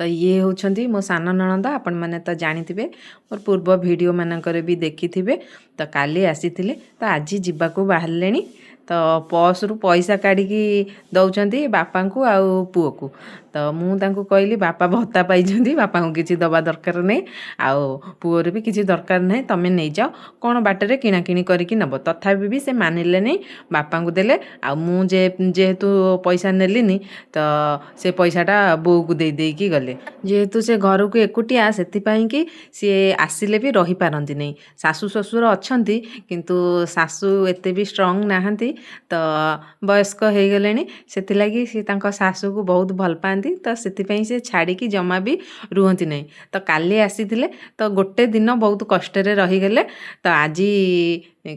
तो ये होउछंती मो सान नणंद आपण माने तो जानिथिबे मोर पूर्व वीडियो मानकर भी देखिथिबे। तो काली आसीथिले तो आज जिबाकू बाहरलेनी तो पर्स रु पैसा काढ़ी दौरान बापा को आउ पुओ को तो मुझे कहली बापा भत्ता पाई बापा को किसी दबा दरकार नहीं आउ पुओर भी किसी दरकार नहीं तुम नहीं जाओ कौन बाटर किणाकिणी करके नब तथापि भी से मानिले नहीं बापा को देले आ जेहेतु पैसा नेलिनी तो से पैसाटा बो को दे देकी गले जेहेतु से घर को एकुटिया से कि सी आसिले भी रही पारती नहीं सासु ससुर अच्छा किंतु सासु एते भी स्ट्रंग नहांती तो वयस्क हो गले से सी सासु को बहुत भल पाती तो से छाड़ी जमा भी रुहति नहीं तो काली आसी तो गोटे दिन बहुत कष्ट रहीगले तो आज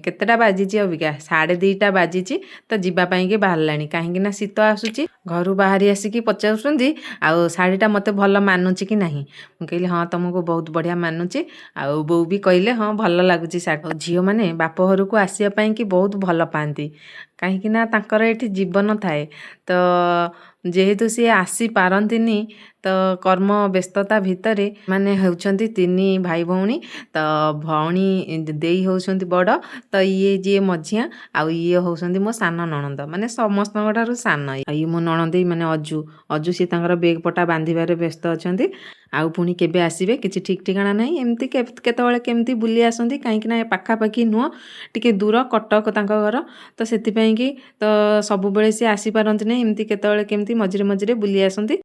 केतेटा बाजी अबिका 2:30 बाजी तो जीवाई कि बाहर कहीं शीत आसूची घर बाहरी आसिकी पचार आउ शाढ़ीटा मत भल मानुची कि नहीं कहली हाँ तुमको बहुत बढ़िया मानुची आउ बो भी कहले हाँ भल लगुच शाढ़ी झील मैंने बाप घर को आसपाई कि बहुत भल पाती कहीं ये जीवन थाए तो जेहेतु सी आसी पारंतिनी तो कर्म व्यस्तता भितर माने होउछंती 3 भाई भौणी तो भौणी देई होउछंती बड़ तो ये जी मझिया आउ ये होउछंती मो सान नणंद माने समस्त सान ये मो नणंदी माने अजू अजू सी बेग पटा बांधिबारे व्यस्त अछंती आउ पुणी केबे आसीबे किछि ठीक ठिकाना नहीं एमती केतबेले केमती बुली आसंती कहीं पाखापाखि नुह टिके दूर कटक तांका घर तो सेति कि तो सब बेले सी आसी पारंती नहीं एमती केतबेले केमती मझिरे मझिरे बुली आसंती।